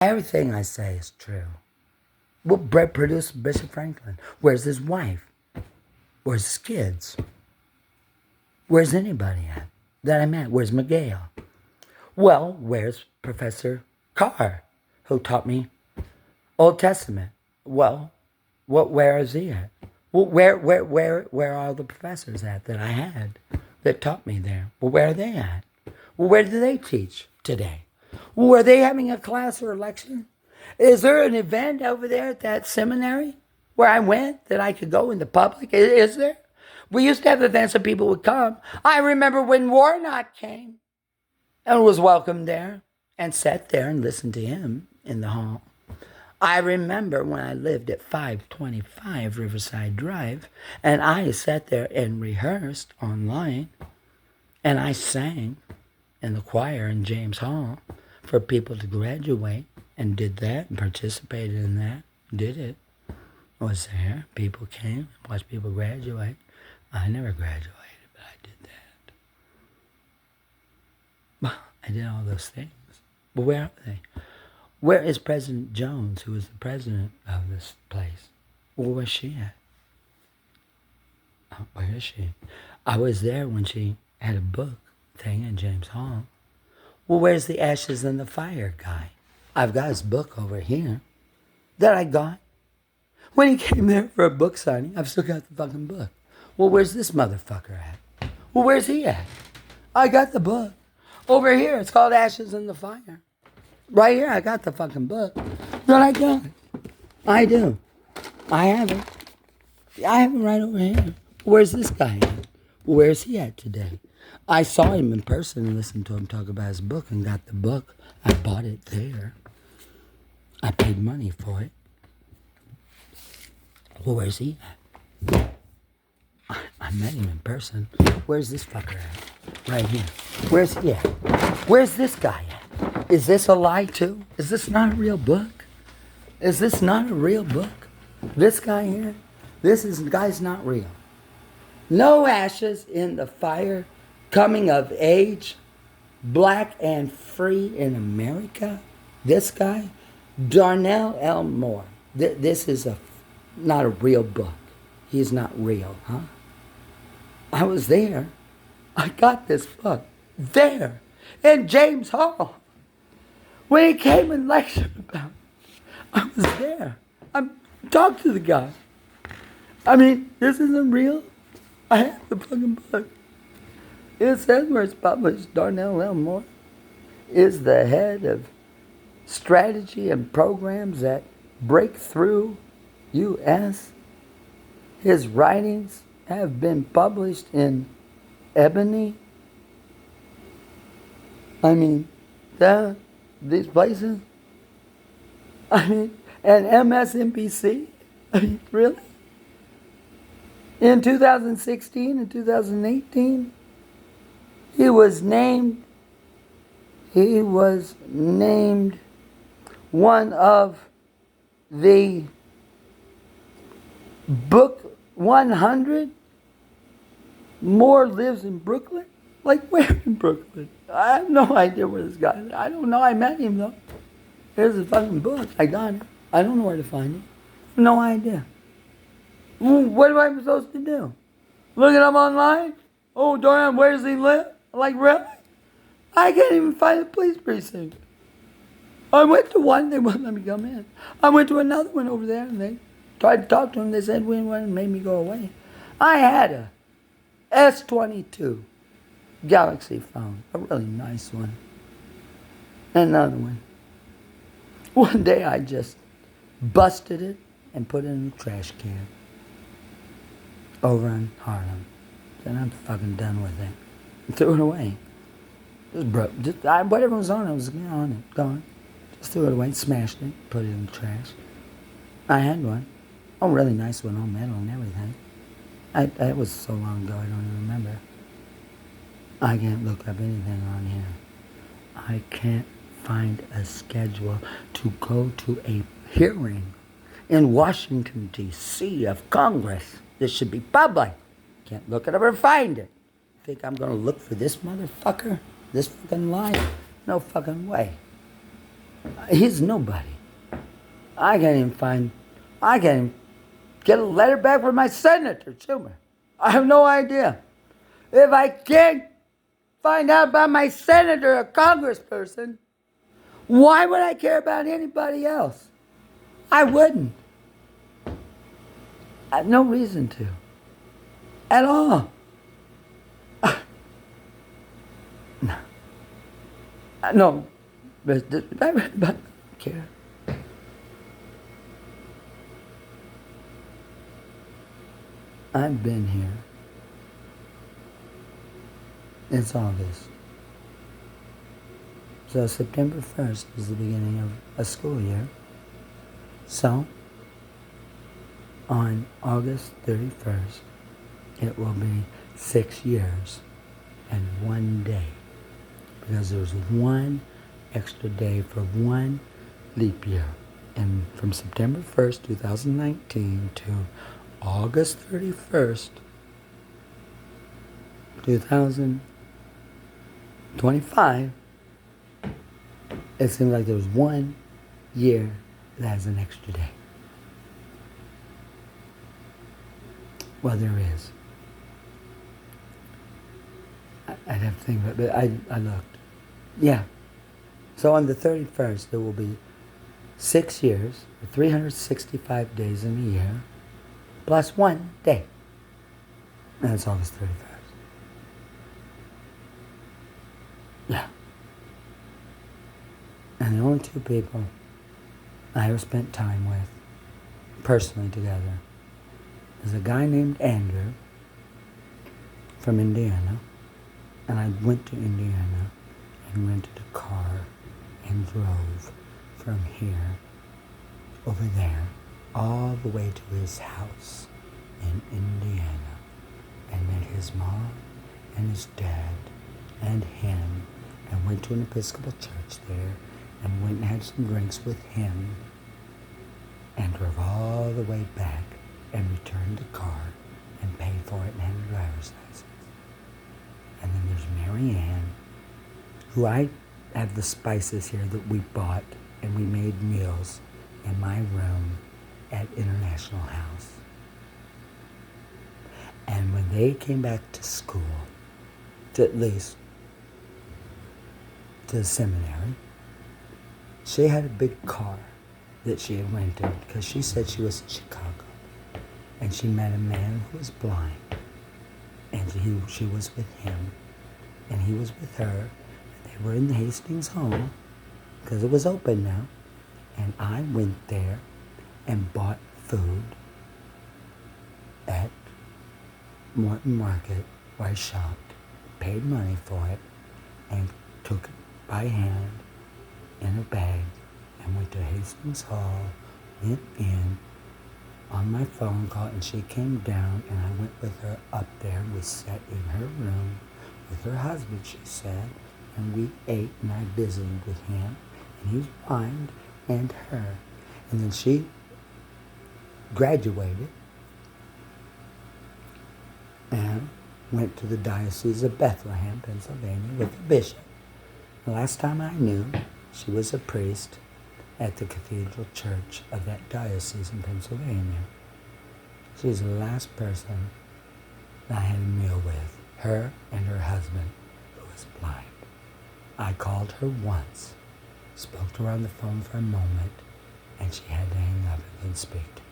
Everything I say is true. What Brett produced Bishop Franklin? Where's his wife? Where's his kids? Where's anybody at that I met? Where's Miguel? Well, where's Professor Carr, who taught me Old Testament? Well, where is he at? Well, where are all the professors at that I had that taught me there? Well, where are they at? Well, where do they teach today? Well, were they having a class or lecture? Is there an event over there at that seminary where I went that I could go in the public? Is there? We used to have events that people would come. I remember when Warnock came and was welcomed there and sat there and listened to him in the hall. I remember when I lived at 525 Riverside Drive, and I sat there and rehearsed online, and I sang in the choir in James Hall for people to graduate, and did that and participated in that, did it. Was there. People came, watched people graduate. I never graduated, but I did that. Well, I did all those things. But where are they? Where is President Jones, who was the president of this place? Well, where's she at? Oh, where is she? I was there when she had a book thing in James Hall. Well, where's the Ashes and the Fire guy? I've got his book over here that I got. When he came there for a book signing, I've still got the fucking book. Well, where's this motherfucker at? Well, where's he at? I got the book. Over here, it's called Ashes and the Fire. Right here, I got the fucking book. That I got. I do. I have it. I have it right over here. Where's this guy at? Where's he at today? I saw him in person and listened to him talk about his book and got the book. I bought it there. I paid money for it. Well, where's he at? I met him in person. Where's this fucker at? Right here. Where's he at? Where's this guy at? Is this a lie too? Is this not a real book? Is this not a real book? This guy here? Guy's not real. No Ashes in the Fire, Coming of Age, Black and Free in America. This guy, Darnell L. Moore. This is not a real book. He's not real, huh? I was there. I got this book there in James Hall. When he came and lectured about it, I was there. I talked to the guy. I mean, this isn't real. I have the fucking book. It says where it's published. Darnell L. Moore is the head of strategy and programs at Breakthrough U.S. His writings have been published in Ebony. I mean, these places. I mean, and MSNBC. I mean, really? In 2016 and 2018, he was named one of the book 100. Moore lives in Brooklyn? Like where in Brooklyn? I have no idea where this guy is. I don't know. I met him though. Here's his fucking book. I got it. I don't know where to find it. No idea. What am I supposed to do? Look it up online? Oh, darn, where does he live? Like, really? I can't even find the police precinct. I went to one, they wouldn't let me come in. I went to another one over there, and they tried to talk to him. They said, we went and made me go away. I had a S22 Galaxy phone, a really nice one. And another one. One day I just busted it and put it in a trash can over in Harlem. Then I'm fucking done with it. And threw it away. Just broke. Whatever was on it was on it. Gone. Just threw it away, smashed it, put it in the trash. I had one. A really nice one, all metal and everything. It was so long ago I don't even remember. I can't look up anything on here. I can't find a schedule to go to a hearing in Washington, D.C. of Congress. This should be public. Can't look it up or find it. Think I'm going to look for this motherfucker? This fucking lie? No fucking way. He's nobody. I can't even get a letter back from my senator, Schumer. I have no idea. If I can't find out about my senator or congressperson, why would I care about anybody else? I wouldn't. I have no reason to. At all. No. But I don't care. I've been here. It's August. So September 1st is the beginning of a school year. So, on August 31st, it will be 6 years and 1 day. Because there's one extra day for one leap year. And from September 1st, 2019 to August 31st, 2025, it seems like there's 1 year that has an extra day. Well, there is. I'd have to think about it, but I looked. Yeah. So on the 31st, there will be 6 years, 365 days in a year, plus 1 day. And it's August 31st. Yeah. And the only two people I ever spent time with, personally together, is a guy named Andrew from Indiana. And I went to Indiana and rented a car and drove from here over there all the way to his house in Indiana and met his mom and his dad and him and went to an Episcopal church there and went and had some drinks with him and drove all the way back and returned the car and paid for it and had a driver's license. And then there's Mary Ann, who I have the spices here that we bought, and we made meals in my room at International House. And when they came back to school, to at least to the seminary, she had a big car that she had rented because she said she was in Chicago. And she met a man who was blind. And she was with him, and he was with her. They were in the Hastings home, because it was open now. And I went there and bought food at Morton Market, where I shopped, paid money for it, and took it by hand in a bag, and went to Hastings Hall, went in, on my phone call, and she came down, and I went with her up there. We sat in her room with her husband, she said, and we ate, and I visited with him, and he was blind, and her. And then she graduated and went to the Diocese of Bethlehem, Pennsylvania, with the bishop. The last time I knew, she was a priest at the Cathedral Church of that diocese in Pennsylvania. She was the last person that I had a meal with, her and her husband, who was blind. I called her once, spoke to her on the phone for a moment, and she had to hang up and then speak to me.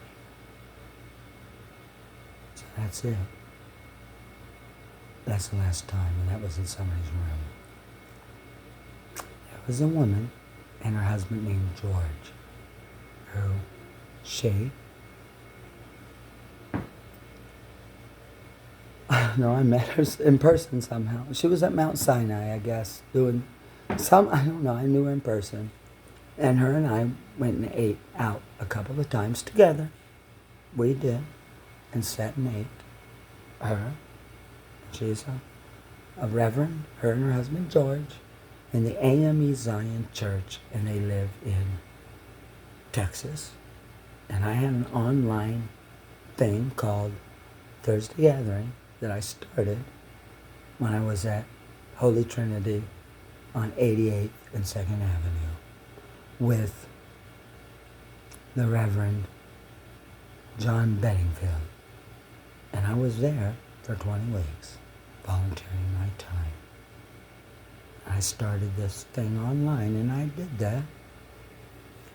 So that's it. That's the last time, and that was in somebody's room. It was a woman and her husband named George, who I met her in person somehow. She was at Mount Sinai, I guess, doing I don't know, I knew her in person. And her and I went and ate out a couple of times together. We did, and sat and ate. Her, she's a reverend, her and her husband George, in the AME Zion Church, and they live in Texas. And I had an online thing called Thursday Gathering that I started when I was at Holy Trinity on 88th and 2nd Avenue. with the Reverend John Bedingfield. And I was there for 20 weeks, volunteering my time. I started this thing online, and I did that.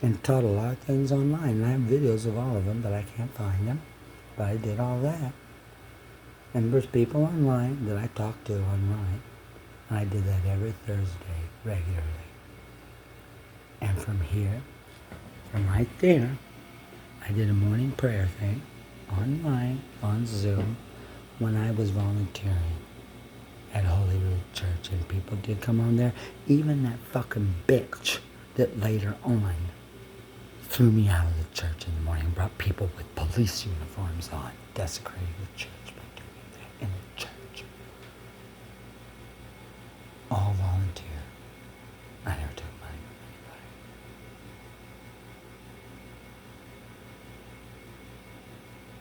And taught a lot of things online. And I have videos of all of them, but I can't find them. But I did all that. And there's people online that I talk to online. And I did that every Thursday, regularly. And from here, from right there, I did a morning prayer thing, online, on Zoom, when I was volunteering at Holy Root Church. And people did come on there. Even that fucking bitch that later on threw me out of the church in the morning and brought people with police uniforms on, desecrating the church by doing that in the church. All volunteer. I never took money from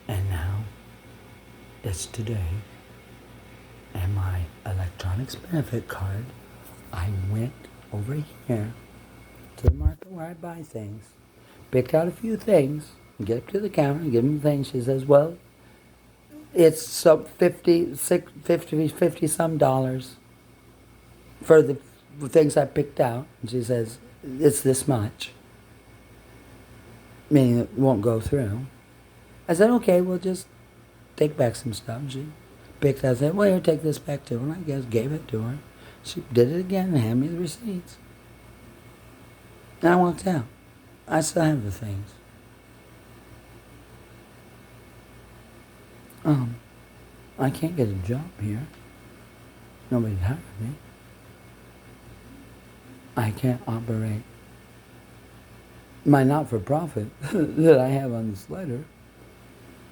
anybody. And now, it's today, and my electronics benefit card, I went over here to the market where I buy things, picked out a few things, and get up to the counter and give them the thing. She says, well, it's some 50 some dollars for the things I picked out. And she says, it's this much, meaning it won't go through. I said, okay, we'll just take back some stuff. She picked out, I said, well, here, take this back too. And I guess gave it to her. She did it again and handed me the receipts. And I walked out. I still have the things. I can't get a job here. Nobody'd hire me. I can't operate my not-for-profit that I have on this letter.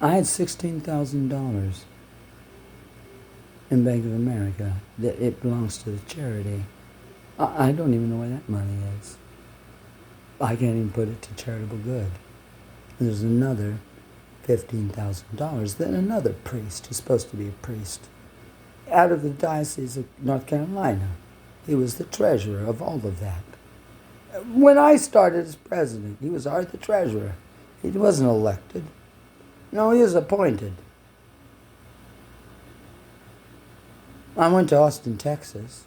I had $16,000 in Bank of America. That it belongs to the charity. I don't even know where that money is. I can't even put it to charitable good. There's another $15,000 that another priest, who's supposed to be a priest, out of the Diocese of North Carolina. He was the treasurer of all of that. When I started as president, he was the treasurer. He wasn't elected. No, he was appointed. I went to Austin, Texas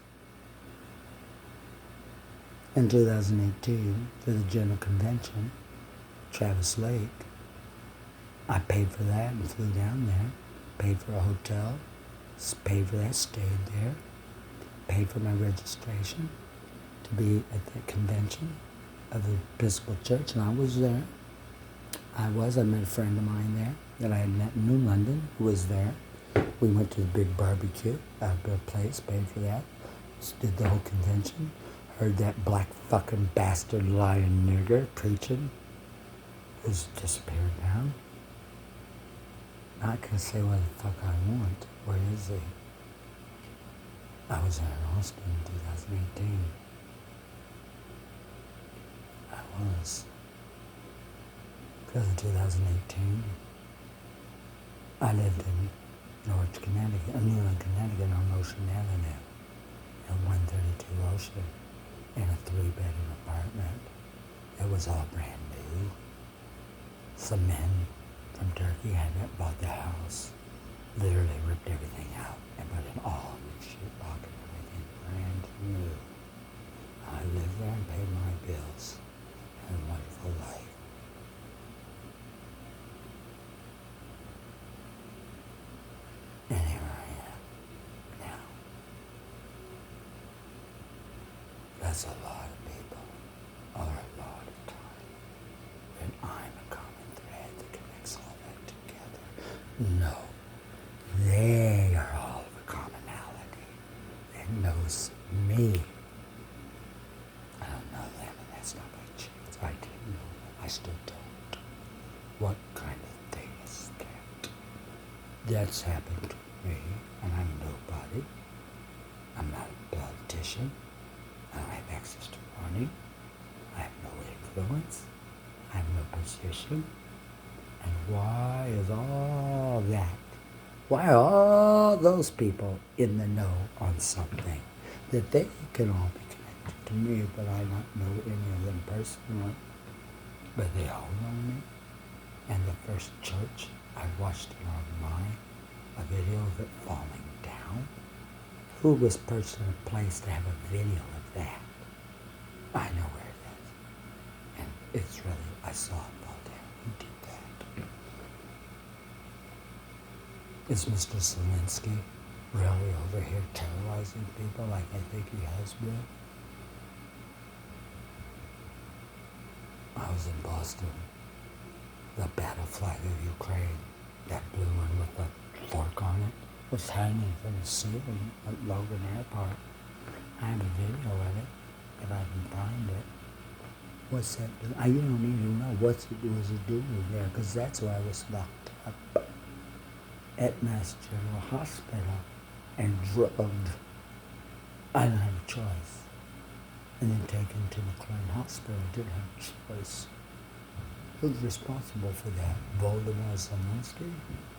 in 2018 for the General Convention, Travis Lake. I paid for that and flew down there, paid for a hotel, paid for that, stayed there, paid for my registration to be at the convention of the Episcopal Church, and I was there. I met a friend of mine there that I had met in New London, who was there. We went to the big barbecue at a place, paid for that, did the whole convention, heard that black fucking bastard lying nigger preaching, who's disappeared now. I can say what the fuck I want. Where is he? I was there in Austin in 2018. I was. Because in 2018, I lived in Norwich, Connecticut, New England, Connecticut on Ocean Avenue, at 132 Ocean, in a 3-bedroom apartment. It was all brand new. Some men from Turkey had bought the house, literally ripped everything out and put in all new sheetrock and everything brand new. I lived there and paid my bills. Had a wonderful life. And here I am now. That's a lot of people, or a lot of time. And I'm a common thread that connects all that together. No, they are all of a commonality that knows me. I don't know them, and that's not by chance. I didn't know them. I still don't. What kind of thing is that? That's happened to me, and I'm nobody. I'm not a politician. I don't have access to money. I have no influence. I have no position. And why is all that? Why are all those people in the know on something that they can all be connected to me, but I don't know any of them personally. But they all know me. And the first church I watched online, a video of it falling down. Who was person or place to have a video of that? I know where it is. And it's really, I saw it fall down. Who did that? Is Mr. Zelensky really over here terrorizing people like I think he has been? I was in Boston. The battle flag of Ukraine, that blue one with the fork on it, was hanging from the ceiling at Logan Airport. I have a video of it, if I can find it. What's that doing? You don't even know what it was doing there, because that's where I was locked up at Mass General Hospital and drugged. I didn't have a choice. And then taken to McLean Hospital, didn't have a choice. Who's responsible for that? Volodymyr Zelensky,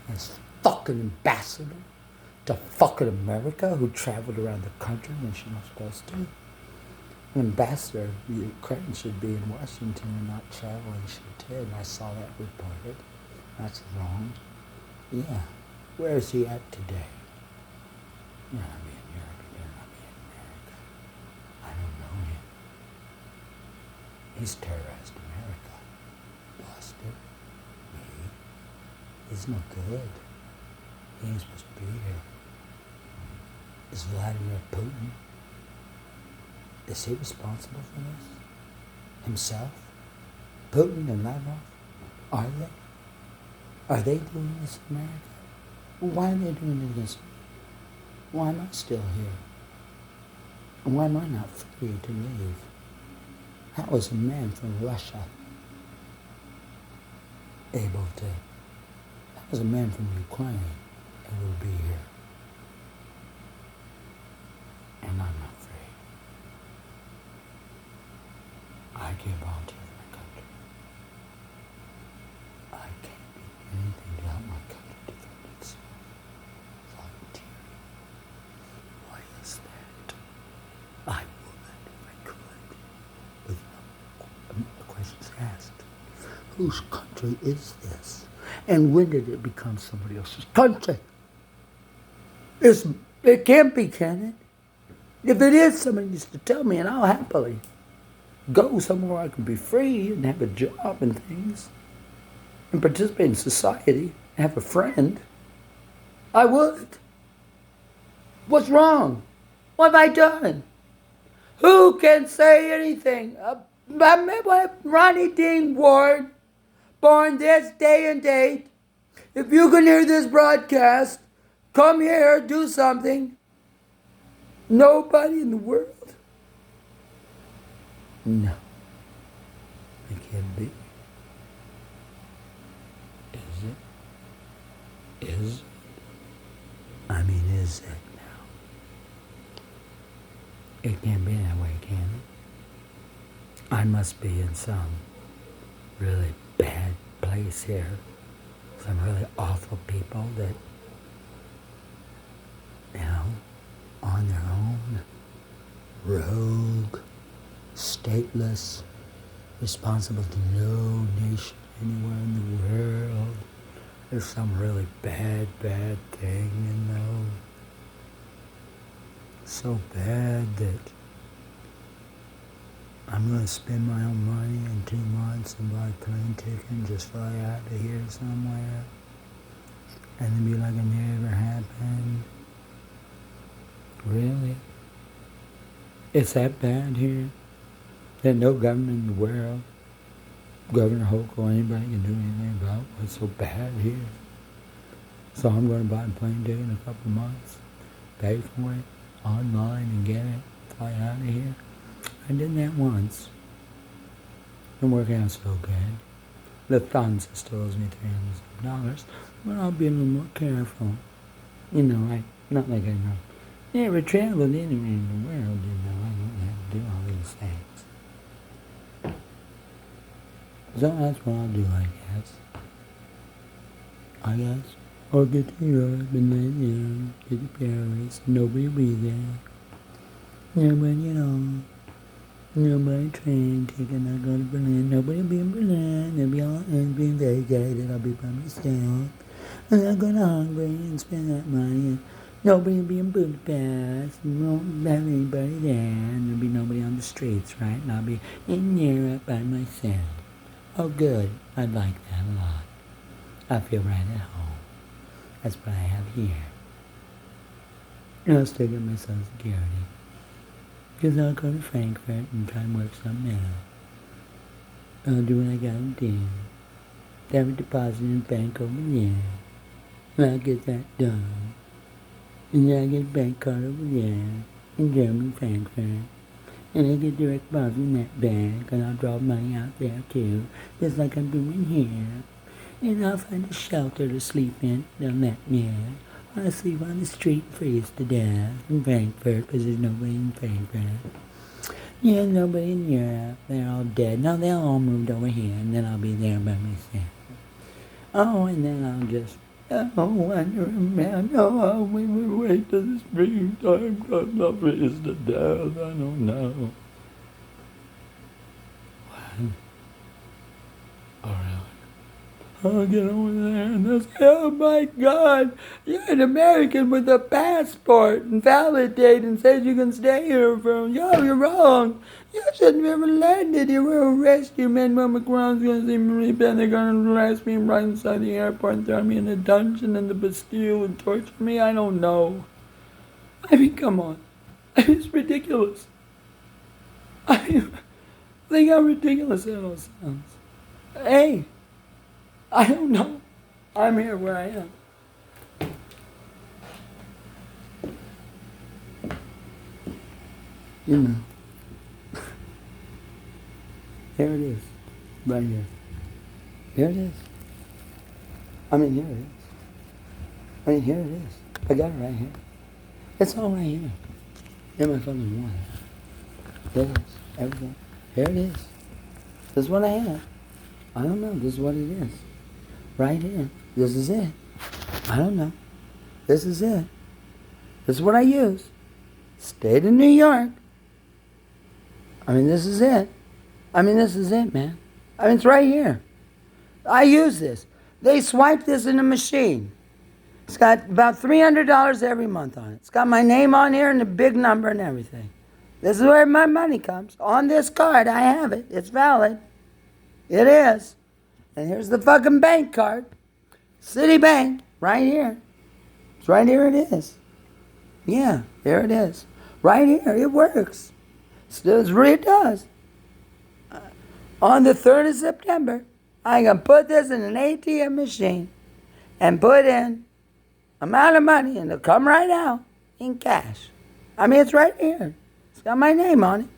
his fucking ambassador to fucking America, who traveled around the country when she's not supposed to. An ambassador of Ukraine should be in Washington and not traveling. She did, and I saw that reported. That's wrong. Yeah. Where is he at today? You're not be in Europe, you're not be in America. I don't know him. He's terrorized America. Boston. Me. He's no good. He ain't supposed to be here. Is Vladimir Putin? Is he responsible for this? Himself? Putin and Lavrov? Are they? Are they doing this in America? Well, why are they doing it against me? Why am I still here? And why am I not free to leave? How is a man from Russia able to, how is a man from Ukraine able to be here? And I'm not free. I can't volunteer for my country. I can't do anything to help my country defend itself. Volunteering. Why is that? I would if I could. But the question's asked. Whose country is this? And when did it become somebody else's country? It can't be, can it? If it is, somebody needs to tell me, and I'll happily go somewhere I can be free and have a job and things and participate in society and have a friend. I would. What's wrong? What have I done? Who can say anything? Ronnie-Dean-Ward, born this day and date. If you can hear this broadcast, come here, do something. Nobody in the world? No. It can't be. Is it? Is it? I mean, is it now? It can't be that way, can it? I must be in some really bad place here. Some really awful people that, on their own, rogue, stateless, responsible to no nation anywhere in the world. There's some really bad thing, so bad that I'm going to spend my own money in 2 months and buy a plane ticket and just fly out of here somewhere and then be like it never happened. Really? It's that bad here that no government in the world, Governor Hochul or anybody can do anything about what's so bad here. So I'm going to buy a plane ticket in a couple of months, pay for it online and get it, fly out of here. I did that once. It worked out so good. Lufthansa still owes me $300, but I'll be a little more careful. Not like I know. Never traveled anywhere in the world, I don't have to do all these things. So that's what I'll do, I guess. Or get to Europe and then, get to Paris. Nobody will be there. Yeah, but Nobody train ticket, I'll go to Berlin. Nobody will be in Berlin. They'll be all being vacated. I'll be by myself. And I'll go to Hungary and spend that money. And nobody will be in Budapest. We won't have anybody there. And there'll be nobody on the streets, right? And I'll be in Europe by myself. Oh, good. I'd like that a lot. I feel right at home. That's what I have here. And I'll still get my Social Security. Because I'll go to Frankfurt and try and work something out. I'll do what I gotta do. Have a deposit in the bank over there. And I'll get that done. And then I'll get a bank card over there in Germany, Frankfurt. And I'll get direct deposit in that bank. And I'll draw money out there too. Just like I'm doing here. And I'll find a shelter to sleep in. They'll let me in. I'll sleep on the street and freeze to death in Frankfurt because there's nobody in Frankfurt. Yeah, nobody in Europe. They're all dead. No, they all moved over here, and then I'll be there by myself. Oh, and then I'll just wander around. Oh, we will wait till the springtime because I'll freeze to death. I don't know. What? All right. I'll get over there and they'll say, oh my God, you're an American with a passport and validate and says you can stay here for, you're wrong. You shouldn't have ever landed. You were arrested. Emmanuel Macron's going to see me, then they're going to arrest me right inside the airport and throw me in a dungeon in the Bastille and torture me. I don't know. I mean, come on. It's ridiculous. Think how ridiculous that all sounds. Hey. I don't know. I'm here where I am. You know. Here it is. Right here. Here it is. I mean, here it is. I mean, here it is. I got it right here. It's all right here. In my fucking water. There it is. Everything. Here it is. This is what I have. I don't know. This is what it is. Right here. This is it. I don't know. This is it. This is what I use. State of New York. I mean, this is it. I mean, this is it, man. I mean, it's right here. I use this. They swipe this in a machine. It's got about $300 every month on it. It's got my name on here and a big number and everything. This is where my money comes. On this card, I have it. It's valid. It is. And here's the fucking bank card. Citibank, right here. It's right here it is. Yeah, there it is. Right here, it works. It really does. On the 3rd of September, I can put this in an ATM machine and put in amount of money and it'll come right out in cash. I mean, it's right here. It's got my name on it.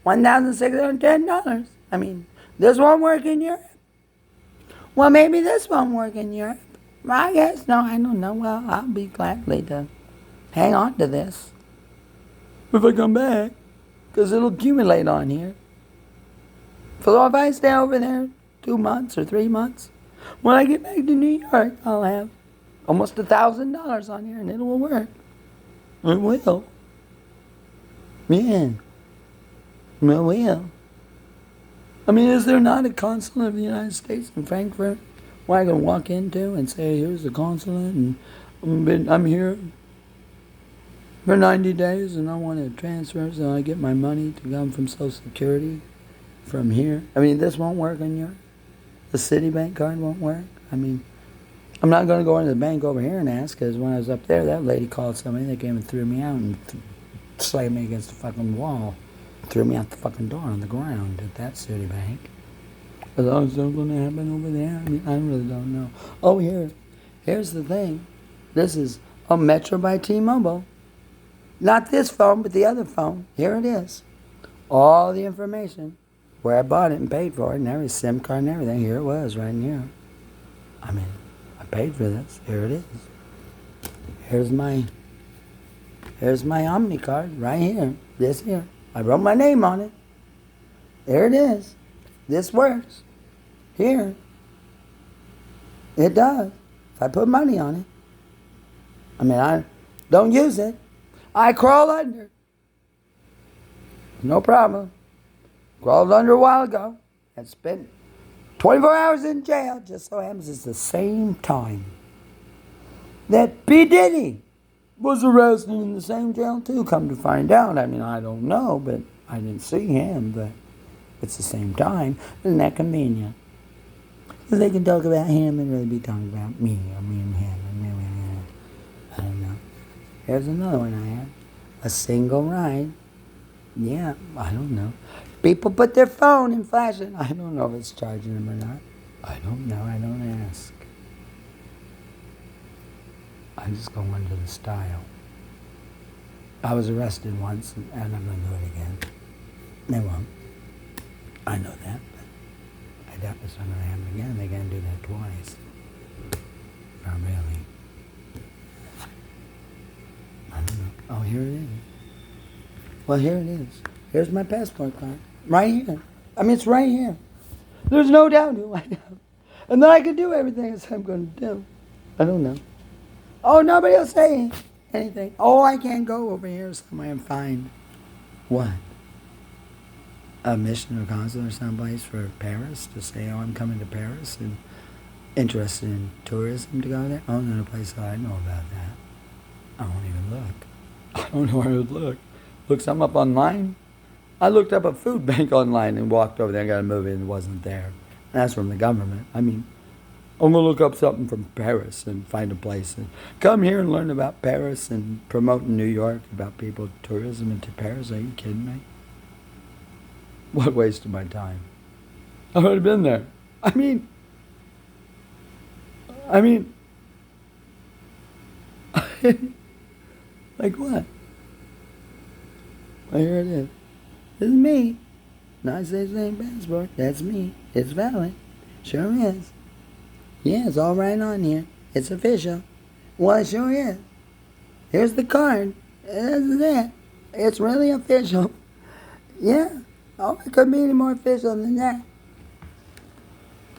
$1,610. I mean, this won't work in Europe. Well, maybe this won't work in Europe. I guess, no, I don't know. Well, I'll be gladly to hang on to this if I come back, because it'll accumulate on here. So if I stay over there 2 months or 3 months, when I get back to New York, I'll have almost $1,000 on here, and it will work. It will. Yeah. It will. I mean, is there not a consulate of the United States in Frankfurt where I can walk into and say, here's the consulate, and I'm here for 90 days, and I want to transfer so I get my money to come from Social Security from here? I mean, this won't work in Europe. The Citibank card won't work. I mean, I'm not going to go into the bank over here and ask, because when I was up there, that lady called somebody, they came and threw me out and slammed me against the fucking wall. Threw me out the fucking door on the ground at that Citibank. Is that going to happen over there? I mean, I really don't know. Oh, here's the thing. This is a Metro by T-Mobile. Not this phone, but the other phone. Here it is. All the information. Where I bought it and paid for it and every SIM card and everything. Here it was, right in here. I mean, I paid for this. Here it is. Here's my Omni card right here. This here. I wrote my name on it. There it is. This works. Here. It does. If I put money on it. I mean, I don't use it. I crawl under. No problem. Crawled under a while ago and spent 24 hours in jail. Just so happens it's the same time that P. Diddy was arrested in the same jail too. Come to find out, I mean, I don't know, but I didn't see him, but it's the same time. Isn't that convenient? Because they can talk about him and really be talking about me, or me and him. I don't know. Here's another one I have. A single ride. Yeah, I don't know. People put their phone and flash it. I don't know if it's charging them or not. I don't know. I don't ask. I just go under the style. I was arrested once, and I'm going to do it again. They won't. I know that, but I doubt it's not going to happen again. They're going to do that twice. Not really. I don't know. Oh, here it is. Well, here it is. Here's my passport card. Right here. I mean, it's right here. There's no doubt who I am. And then I can do everything else I'm going to do. I don't know. Oh, nobody will say anything. Oh, I can't go over here somewhere and find what? A mission or consul or someplace for Paris to say, oh, I'm coming to Paris and interested in tourism to go there. Oh, no place that I know about that. I won't even look. I don't know where I would look. Look something up online. I looked up a food bank online and walked over there and got a movie and it wasn't there. And that's from the government. I mean, I'm going to look up something from Paris and find a place and come here and learn about Paris and promote in New York about people tourism into Paris. Are you kidding me? What waste of my time? I've already been there. I mean, like what? Well, here it is. This is me. United States name passport. That's me. It's valid. Sure is. Yeah, it's all right on here. It's official. Well, it sure is. Here's the card. This is it. It's really official. Yeah. Oh, it couldn't be any more official than that.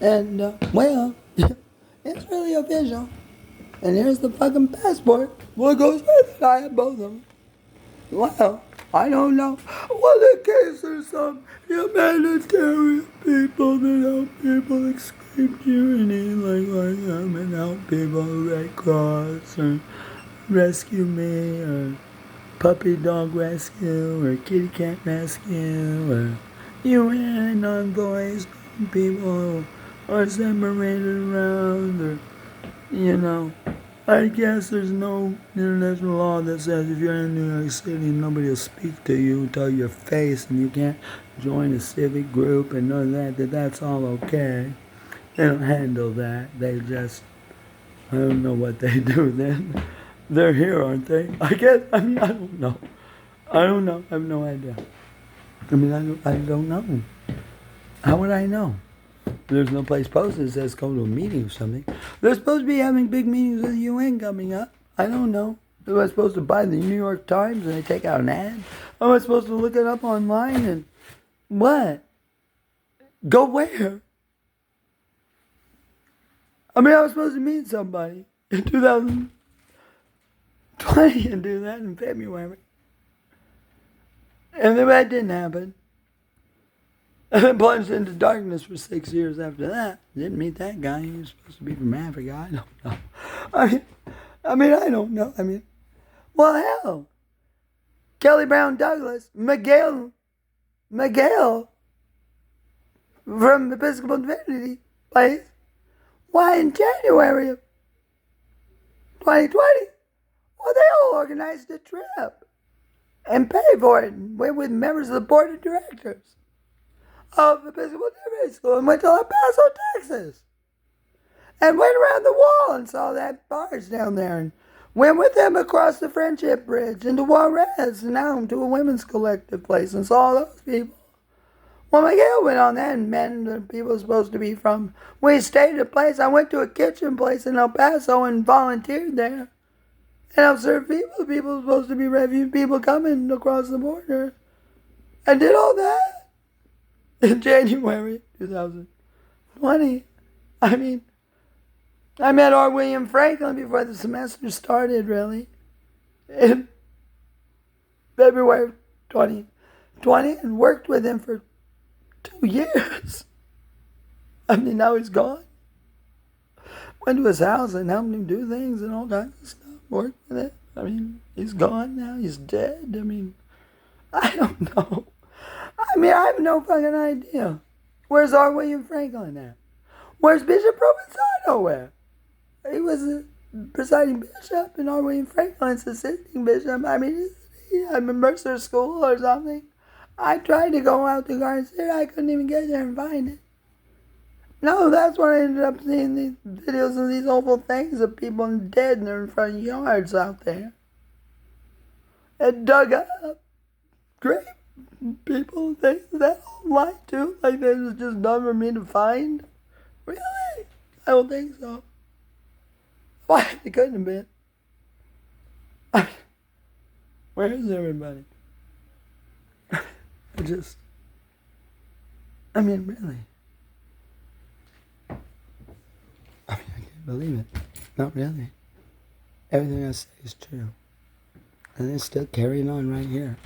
And, well, it's really official. And here's the fucking passport. Well, it goes with it. I have both of them. Well, I don't know. Well, in case there's some humanitarian people that help people escape tyranny, like I'm and help people Red Cross or rescue me or puppy dog rescue or kitty cat rescue or UN envoys, people are separated around or, you know. I guess there's no international law that says if you're in New York City, nobody will speak to you until your face and you can't join a civic group and know that's all okay. They don't handle that. They just, I don't know what they do then. They're here, aren't they? I guess, I don't know. I have no idea. I don't know. How would I know? There's no place posted that says go to a meeting or something. They're supposed to be having big meetings with the UN coming up. I don't know. Am I supposed to buy the New York Times and they take out an ad? Am I supposed to look it up online and what? Go where? I was supposed to meet somebody in 2020 and do that in February. And then that didn't happen. And then plunged into darkness for 6 years after that. Didn't meet that guy. He was supposed to be from Africa. I don't know. I don't know. Well, hell. Kelly Brown Douglas, Miguel from Episcopal Divinity place. Why in January of 2020? Well, they all organized a trip and paid for it and went with members of the board of directors of the Episcopal Divinity School and went to El Paso, Texas. And went around the wall and saw that barge down there and went with them across the Friendship Bridge into Juarez and down to a women's collective place and saw those people. Well, Miguel went on that and met the people supposed to be from. We stayed at a place. I went to a kitchen place in El Paso and volunteered there. And observed people. People were supposed to be refugee people coming across the border. I did all that in January 2020. I met R. William Franklin before the semester started, really. In February 2020 and worked with him for 2 years. I mean, now he's gone. Went to his house and helped him do things and all kinds of stuff. Worked with it. I mean, he's gone now. He's dead. I mean, I don't know. I mean, I have no fucking idea. Where's R. William Franklin at? Where's Bishop Provenzano at? He was a presiding bishop and R. William Franklin's assisting bishop. I mean, I'm in Mercer School or something. I tried to go out to Garden City. I couldn't even get there and find it. No, that's when I ended up seeing these videos of these awful things of people dead in their front yards out there. And dug up great people, things that all lie too. Like this was just done for me to find. Really? I don't think so. Why? It couldn't have been. I mean, where is everybody? I mean, really. I mean, I can't believe it. Not really. Everything I say is true. And it's still carrying on right here.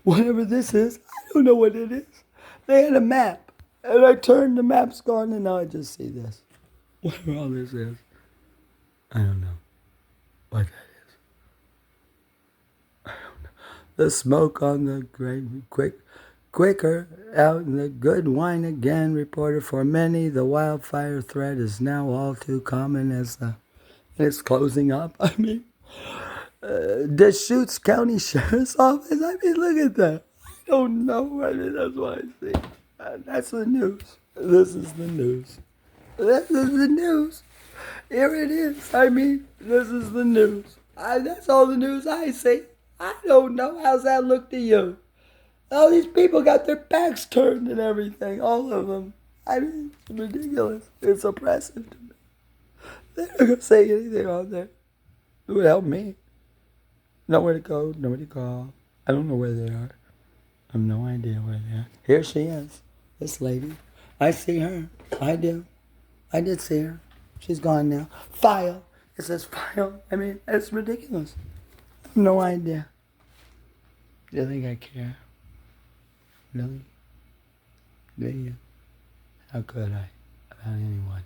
Whatever this is, I don't know what it is. They had a map. And I turned, the map's gone, and now I just see this. Whatever all this is. I don't know what that is. I don't know. The smoke on the quicker out in the good wine again, reported for many. The wildfire threat is now all too common as it's closing up. I mean, Deschutes County Sheriff's Office. I mean, look at that. I don't know. I mean, that's what I see. That's the news. This is the news. This is the news. Here it is. I mean, this is the news. That's all the news I see. I don't know. How's that look to you? All these people got their backs turned and everything. All of them. I mean, it's ridiculous. It's oppressive to me. They're not going to say anything on there. It would help me. Nowhere to go. Nobody to call. I don't know where they are. I have no idea where they are. Here she is. This lady. I see her. I do. I did see her. She's gone now. File. It says file. I mean, it's ridiculous. I have no idea. Do you think I care? Really? Do you? How could I? About anyone?